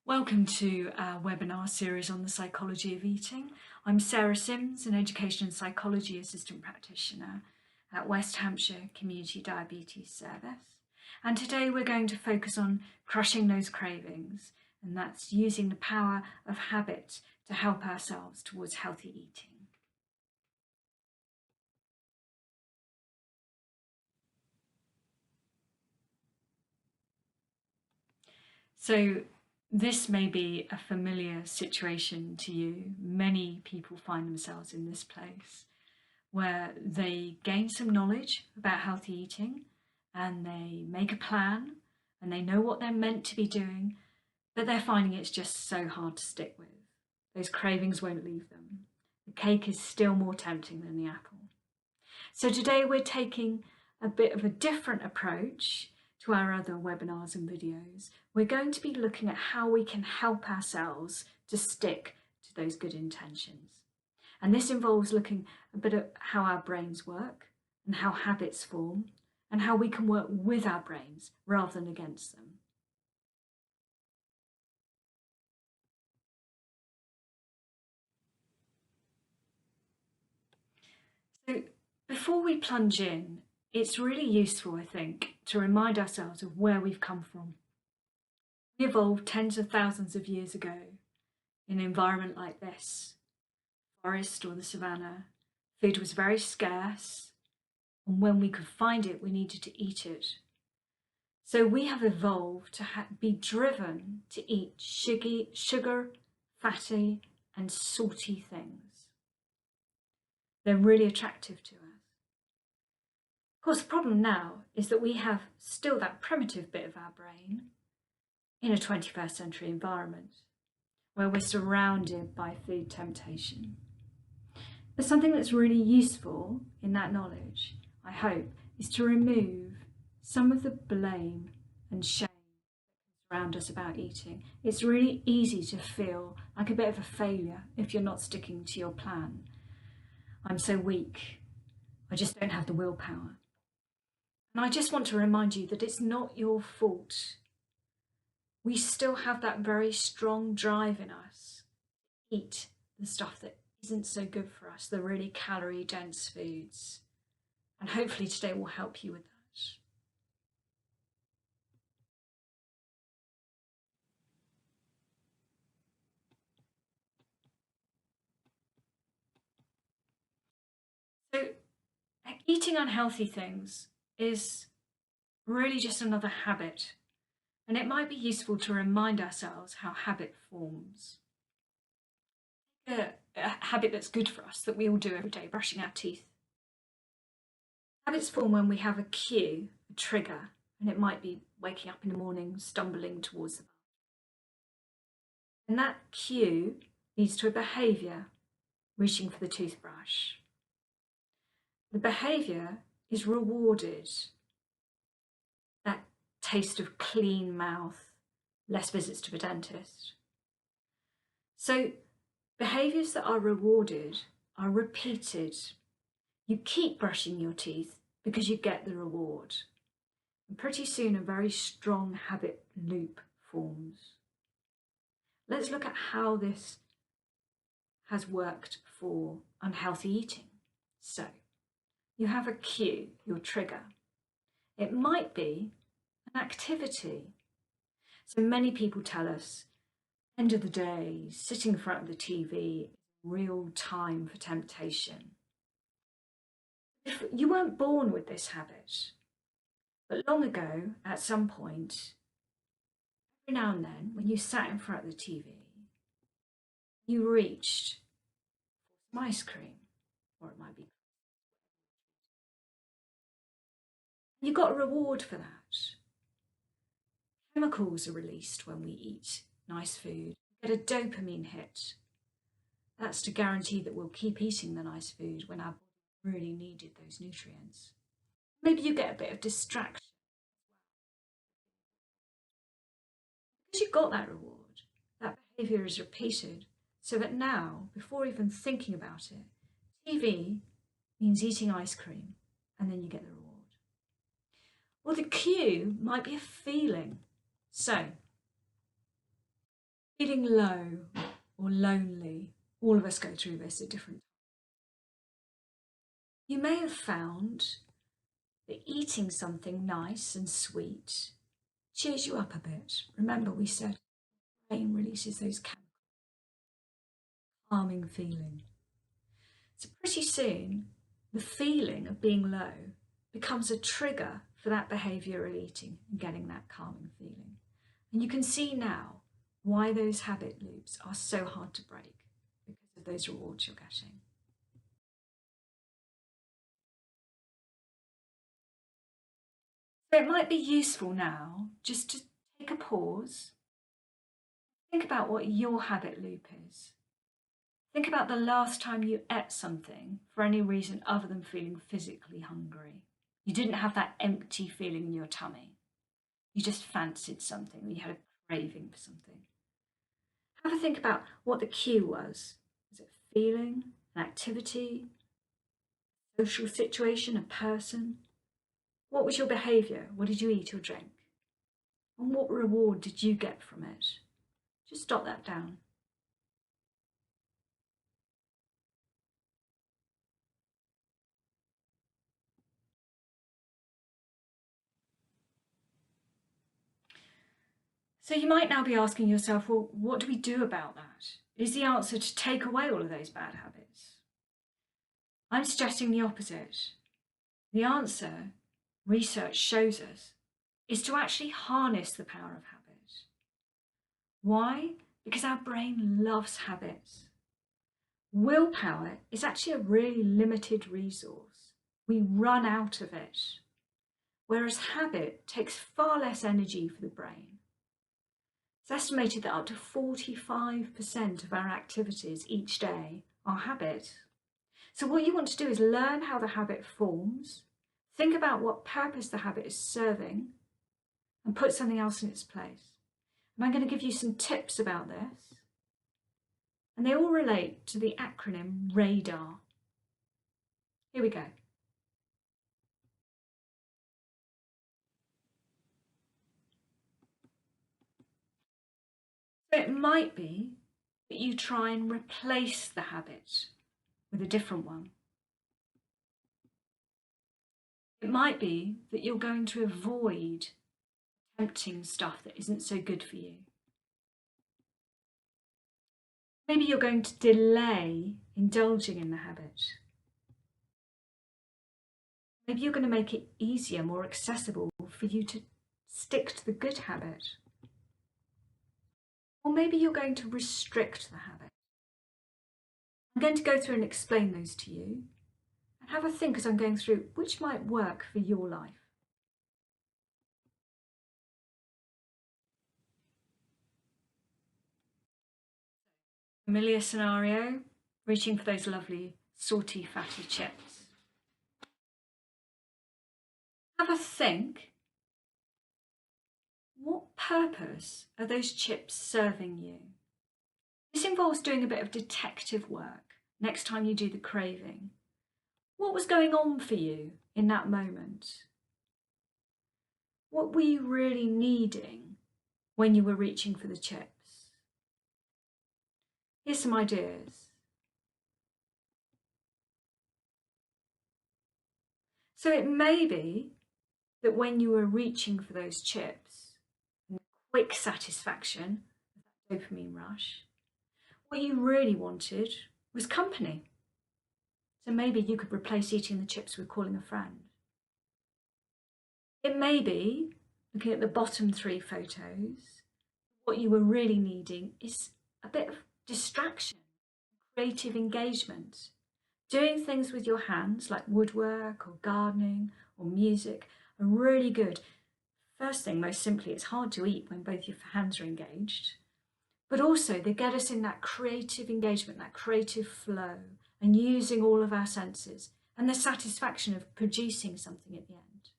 Welcome to our webinar series on the psychology of eating. I'm Sarah Sims, an education and psychology assistant practitioner at West Hampshire Community Diabetes Service. And today we're going to focus on crushing those cravings, and that's using the power of habit to help ourselves towards healthy eating. So this may be a familiar situation to you. Many people find themselves in this place where they gain some knowledge about healthy eating and they make a plan and they know what they're meant to be doing, but they're finding it's just so hard to stick with. Those cravings won't leave them. The cake is still more tempting than the apple. So today we're taking a bit of a different approach to our other webinars and videos. We're going to be looking at how we can help ourselves to stick to those good intentions. And this involves looking a bit at how our brains work and how habits form and how we can work with our brains rather than against them. So before we plunge in, it's really useful, I think, to remind ourselves of where we've come from. We evolved tens of thousands of years ago in an environment like this, forest or the savannah. Food was very scarce, and when we could find it, we needed to eat it. So we have evolved to be driven to eat sugar, fatty and salty things. They're really attractive to us. Of course, the problem now is that we have still that primitive bit of our brain in a 21st century environment where we're surrounded by food temptation. But something that's really useful in that knowledge, I hope, is to remove some of the blame and shame around us about eating. It's really easy to feel like a bit of a failure if you're not sticking to your plan. I'm so weak. I just don't have the willpower. And I just want to remind you that it's not your fault. We still have that very strong drive in us to eat the stuff that isn't so good for us, the really calorie dense foods. And hopefully today will help you with that. So eating unhealthy things is really just another habit, and it might be useful to remind ourselves how habit forms. A habit that's good for us that we all do every day, brushing our teeth. Habits form when we have a cue, a trigger, and it might be waking up in the morning, stumbling towards the bath. And that cue leads to a behaviour, reaching for the toothbrush. The behaviour is rewarded. That taste of clean mouth, less visits to the dentist. So behaviours that are rewarded are repeated. You keep brushing your teeth because you get the reward. And pretty soon a very strong habit loop forms. Let's look at how this has worked for unhealthy eating. So you have a cue, your trigger. It might be an activity. So many people tell us, end of the day, sitting in front of the TV is real time for temptation. If you weren't born with this habit, but long ago, at some point, every now and then, when you sat in front of the TV, you reached for some ice cream, or it might be. You got a reward for that. Chemicals are released when we eat nice food. We get a dopamine hit. That's to guarantee that we'll keep eating the nice food when our body really needed those nutrients. Maybe you get a bit of distraction. Because you got that reward, that behaviour is repeated, so that now, before even thinking about it, TV means eating ice cream, and then you get the reward. Well, the cue might be a feeling. So, Feeling low or lonely, all of us go through this at different times. You may have found that eating something nice and sweet cheers you up a bit. Remember, we said the brain releases those calming feeling. So pretty soon, the feeling of being low becomes a trigger for that behavioural eating and getting that calming feeling. And you can see now why those habit loops are so hard to break because of those rewards you're getting. So it might be useful now just to take a pause, think about what your habit loop is. Think about the last time you ate something for any reason other than feeling physically hungry. You didn't have that empty feeling in your tummy. You just fancied something, you had a craving for something. Have a think about what the cue was. Was it a feeling, an activity, a social situation, a person? What was your behaviour? What did you eat or drink? And what reward did you get from it? Just jot that down. So you might now be asking yourself, well, what do we do about that? Is the answer to take away all of those bad habits? I'm suggesting the opposite. The answer, research shows us, is to actually harness the power of habit. Why? Because our brain loves habits. Willpower is actually a really limited resource. We run out of it. Whereas habit takes far less energy for the brain. It's estimated that up to 45% of our activities each day are habit. So what you want to do is learn how the habit forms, think about what purpose the habit is serving, and put something else in its place. And I'm going to give you some tips about this. And they all relate to the acronym RADAR. Here we go. So it might be that you try and replace the habit with a different one. It might be that you're going to avoid tempting stuff that isn't so good for you. Maybe you're going to delay indulging in the habit. Maybe you're going to make it easier, more accessible for you to stick to the good habit. Or maybe you're going to restrict the habit. I'm going to go through and explain those to you. And have a think as I'm going through which might work for your life. Familiar scenario, reaching for those lovely salty, fatty chips. Have a think. What purpose are those chips serving you? This involves doing a bit of detective work next time you do the craving. What was going on for you in that moment? What were you really needing when you were reaching for the chips? Here's some ideas. So it may be that when you were reaching for those chips, quick satisfaction, that dopamine rush, what you really wanted was company. So maybe you could replace eating the chips with calling a friend. It may be, looking at the bottom 3 photos, what you were really needing is a bit of distraction, creative engagement. Doing things with your hands like woodwork or gardening or music are really good. First thing, most simply, it's hard to eat when both your hands are engaged. But also they get us in that creative engagement, that creative flow, and using all of our senses and the satisfaction of producing something at the end.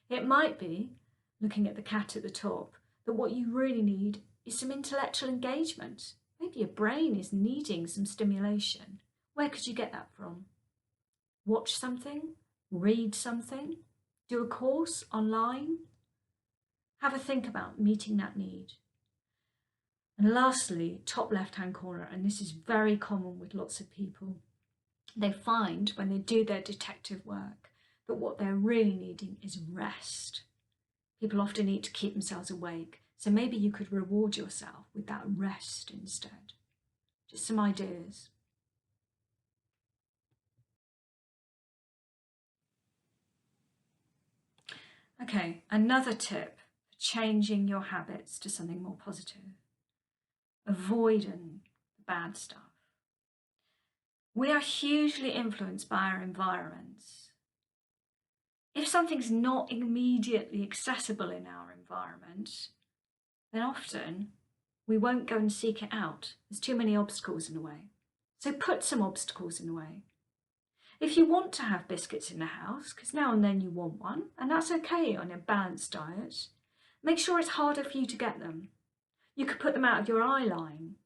It might be, looking at the cat at the top, that what you really need is some intellectual engagement. Maybe your brain is needing some stimulation. Where could you get that from? Watch something? Read something? Do a course online? Have a think about meeting that need. And lastly, top left-hand corner, and this is very common with lots of people, they find when they do their detective work that what they're really needing is rest. People often need to keep themselves awake, so maybe you could reward yourself with that rest instead. Just some ideas. Okay, another tip for changing your habits to something more positive. Avoiding the bad stuff. We are hugely influenced by our environments. If something's not immediately accessible in our environment, then often we won't go and seek it out. There's too many obstacles in the way. So put some obstacles in the way. If you want to have biscuits in the house, because now and then you want one, and that's okay on a balanced diet, make sure it's harder for you to get them. You could put them out of your eye line.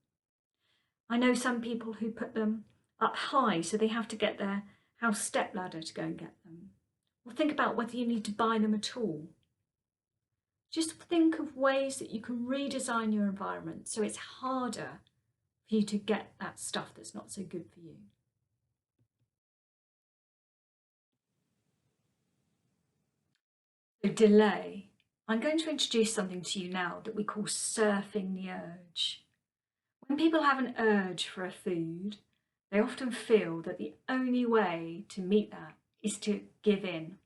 I know some people who put them up high, so they have to get their house stepladder to go and get them. Or think about whether you need to buy them at all. Just think of ways that you can redesign your environment so it's harder for you to get that stuff that's not so good for you. So delay. I'm going to introduce something to you now that we call surfing the urge. When people have an urge for a food, they often feel that the only way to meet that is to give in,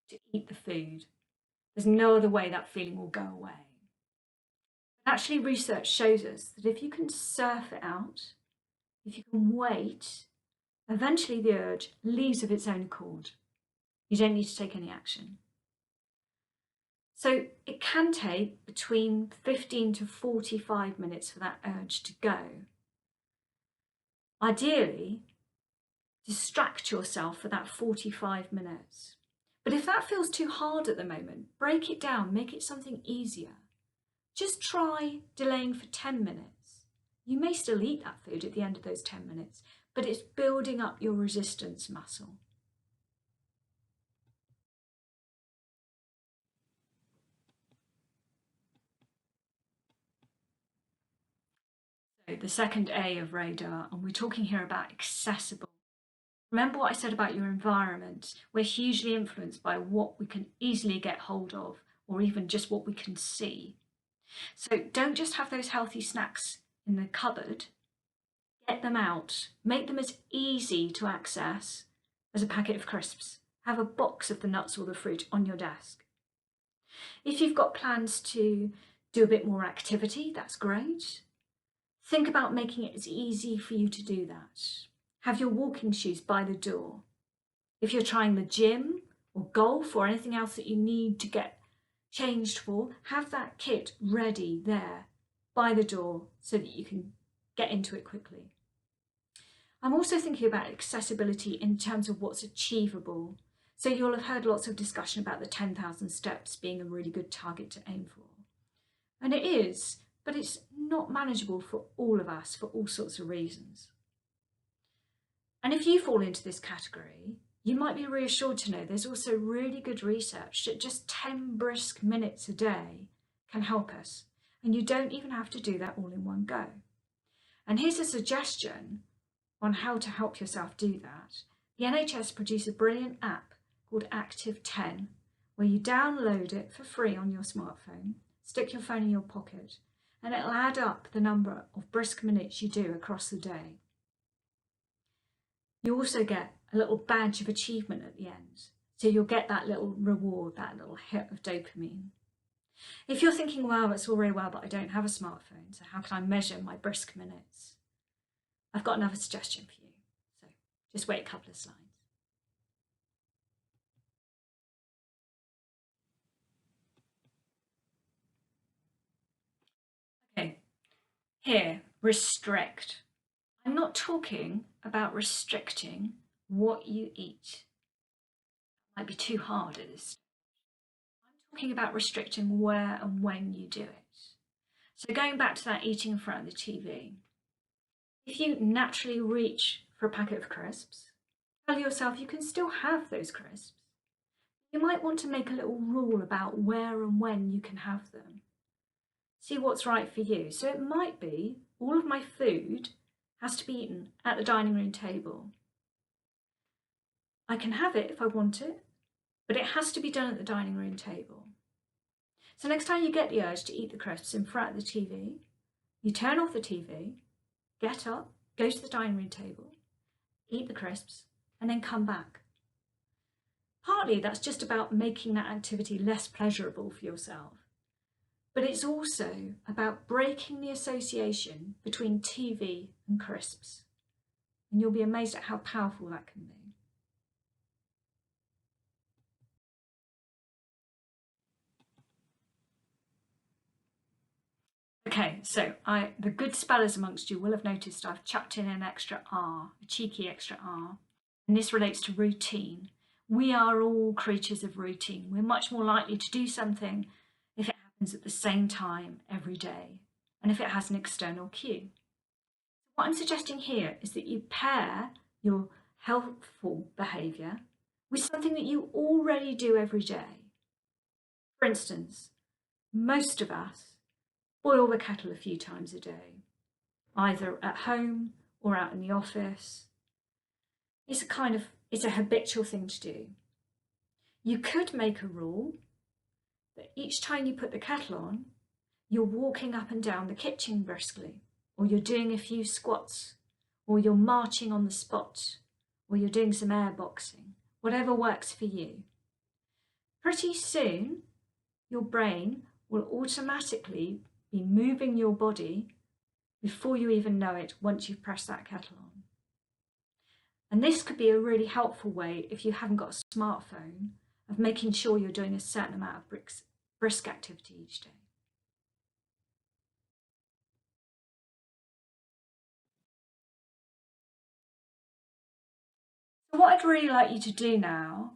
to eat the food. There's no other way that feeling will go away. Actually, research shows us that if you can surf it out, if you can wait, eventually the urge leaves of its own accord. You don't need to take any action. So it can take between 15 to 45 minutes for that urge to go. Ideally, distract yourself for that 45 minutes. But if that feels too hard at the moment, break it down, make it something easier. Just try delaying for 10 minutes. You may still eat that food at the end of those 10 minutes, but it's building up your resistance muscle. So the second A of radar, and we're talking here about accessible. Remember what I said about your environment. We're hugely influenced by what we can easily get hold of, or even just what we can see. So don't just have those healthy snacks in the cupboard. Get them out. Make them as easy to access as a packet of crisps. Have a box of the nuts or the fruit on your desk. If you've got plans to do a bit more activity, that's great. Think about making it as easy for you to do that. Have your walking shoes by the door. If you're trying the gym or golf or anything else that you need to get changed for, have that kit ready there by the door so that you can get into it quickly. I'm also thinking about accessibility in terms of what's achievable. So you'll have heard lots of discussion about the 10,000 steps being a really good target to aim for. And it is, but it's not manageable for all of us for all sorts of reasons. And if you fall into this category, you might be reassured to know there's also really good research that just 10 brisk minutes a day can help us. And you don't even have to do that all in one go. And here's a suggestion on how to help yourself do that. The NHS produce a brilliant app called Active 10, where you download it for free on your smartphone, stick your phone in your pocket, and it'll add up the number of brisk minutes you do across the day. You also get a little badge of achievement at the end. So you'll get that little reward, that little hit of dopamine. If you're thinking, well, it's all very well, but I don't have a smartphone, so how can I measure my brisk minutes? I've got another suggestion for you. So just wait a couple of slides. Okay, here, restrict. I'm not talking about restricting what you eat. It might be too hard at this stage. I'm talking about restricting where and when you do it. So going back to that eating in front of the TV, if you naturally reach for a packet of crisps, tell yourself you can still have those crisps. You might want to make a little rule about where and when you can have them. See what's right for you. So it might be all of my food has to be eaten at the dining room table. I can have it if I want it, but it has to be done at the dining room table. So next time you get the urge to eat the crisps in front of the TV, you turn off the TV, get up, go to the dining room table, eat the crisps, and then come back. Partly that's just about making that activity less pleasurable for yourself, but it's also about breaking the association between TV and crisps. And you'll be amazed at how powerful that can be. Okay, so the good spellers amongst you will have noticed I've chucked in an extra R, a cheeky extra R, and this relates to routine. We are all creatures of routine. We're much more likely to do something if it happens at the same time every day, and if it has an external cue. What I'm suggesting here is that you pair your helpful behaviour with something that you already do every day. For instance, most of us boil the kettle a few times a day, either at home or out in the office. It's a habitual thing to do. You could make a rule that each time you put the kettle on, you're walking up and down the kitchen briskly, or you're doing a few squats, or you're marching on the spot, or you're doing some air boxing, whatever works for you. Pretty soon, your brain will automatically be moving your body before you even know it once you've pressed that kettle on. And this could be a really helpful way, if you haven't got a smartphone, of making sure you're doing a certain amount of brisk activity each day. So what I'd really like you to do now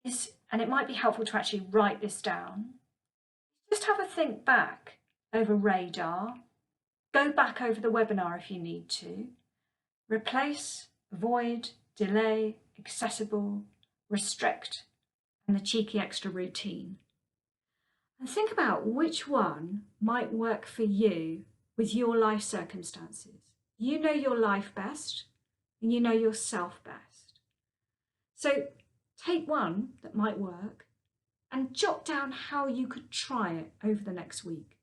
is, and it might be helpful to actually write this down, just have a think back over radar, go back over the webinar if you need to, replace, avoid, delay, accessible, restrict, and the cheeky extra routine. And think about which one might work for you with your life circumstances. You know your life best, and you know yourself best. So take one that might work and jot down how you could try it over the next week.